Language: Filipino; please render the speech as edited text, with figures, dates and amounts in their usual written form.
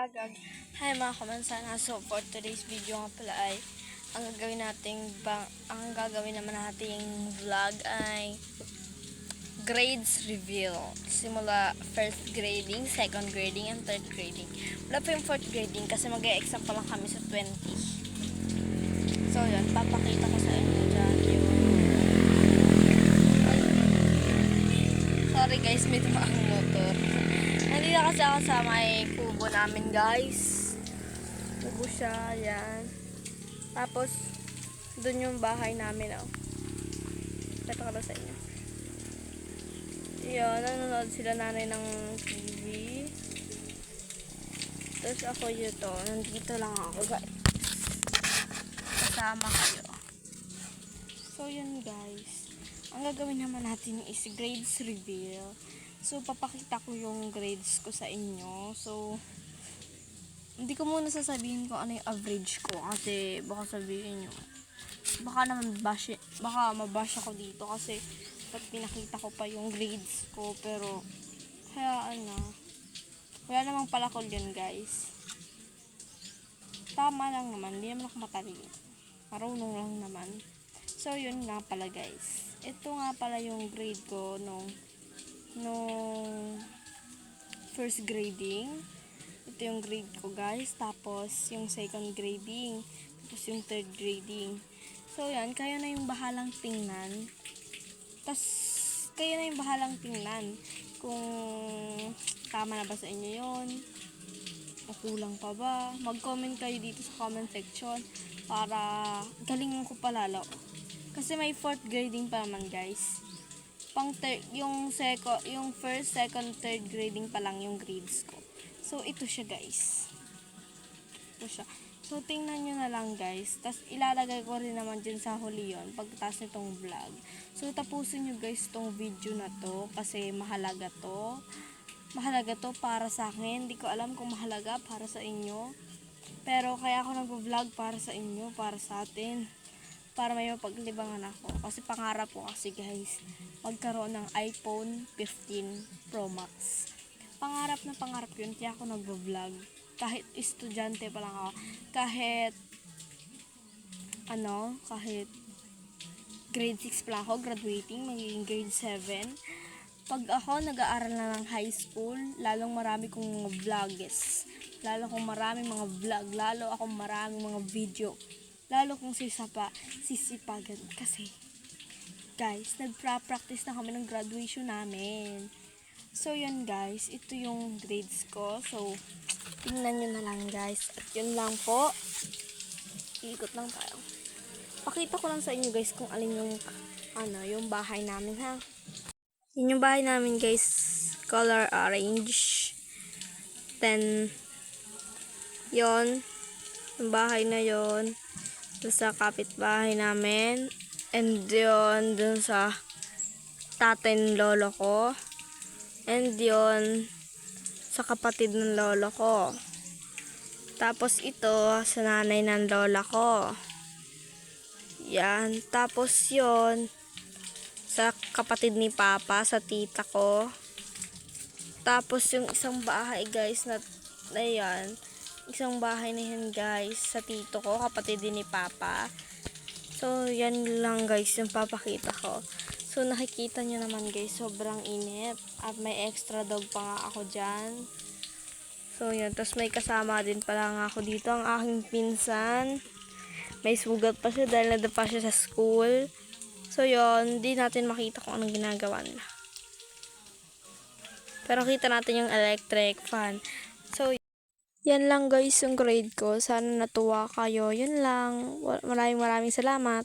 Bagag. Hi mga kamansana. So for today's video nga pala ay ang gagawin naman nating vlog ay grades reveal. Simula first grading, second grading, and third grading. Wala pa yung fourth grading kasi mag-e-exam pa lang kami sa 20. So yun, papakita ko sa inyo dyan yung sorry guys, may tumaang motor. Nandito kasi ako sa may kubo namin guys. Kubo siya, yan. Tapos, dun yung bahay namin, oh. Ito ka sa inyo. Yun, nanonood sila nanay ng TV. Tapos ako yun, nandito lang ako guys. Kasama kayo. So yun guys. Ang gagawin naman natin is grades reveal. So, papakita ko yung grades ko sa inyo. So, hindi ko muna sasabihin kung ano yung average ko. Kasi, baka sabihin nyo. Baka mabash ako dito. Kasi, pag pinakita ko pa yung grades ko. Pero, wala namang palakol yun, guys. Tama lang naman. Hindi naman ako matalino. Marunong lang naman. So, yun nga pala, guys. Ito nga pala yung grade ko nung first grading. Ito yung grade ko guys. Tapos yung second grading. Tapos yung third grading. So yan, kayo na yung bahalang tingnan. Kung tama na ba sa inyo yon, o kulang pa ba. Mag-comment kayo dito sa comment section para galingan ko palalo. Kasi may fourth grading pa naman guys. Yung first, second, third grading pa lang yung grades ko. So, ito siya guys. Ito siya. So, tingnan nyo na lang guys. Tapos, ilalagay ko rin naman dyan sa huli yun pagkatapos nitong vlog. So, tapusin nyo guys tong video na to kasi mahalaga to. Mahalaga to para sa akin. Hindi ko alam kung mahalaga para sa inyo. Pero, kaya ako nag-vlog para sa inyo, para sa atin. Para may mapaglibangan ako. Kasi pangarap ko kasi guys, magkaroon ng iPhone 15 Pro Max. Pangarap na pangarap yun, kaya ako nagvo-vlog. Kahit estudyante pa lang ako. Kahit grade 6 pa lang ako, graduating, magiging grade 7. Pag ako nag-aaral na ng high school, lalong marami kong mga vlogs. Lalo akong maraming mga vlog, lalo akong maraming mga video. Lalo kung sisipagan kasi guys, nagpa-practice na kami ng graduation namin. So yun guys, ito yung grades ko. So tingnan nyo na lang guys. At yun lang po. Ikot lang tayo. Pakita ko lang sa inyo guys kung alin yung bahay namin ha. Yun yung bahay namin guys, color orange. Then yon yung bahay na yon sa kapitbahay namin, and yun dun sa tatay ng lolo ko, and yun sa kapatid ng lolo ko, tapos ito sa nanay ng lola ko, yan, tapos yun sa kapatid ni papa, sa tita ko, tapos yung isang bahay guys na yan, isang bahay na yan guys sa tito ko, kapatid din ni papa. So yan lang guys yung papakita ko. So nakikita nyo naman guys, sobrang init at may extra dog pa nga ako dyan. So yan, tapos may kasama din pala nga ako dito, ang aking pinsan. May sugat pa siya dahil nadapa siya sa school. So yun, di natin makita kung anong ginagawa nila. Pero kita natin yung electric fan. So yan lang guys yung grade ko. Sana natuwa kayo. Yun lang. Maraming salamat.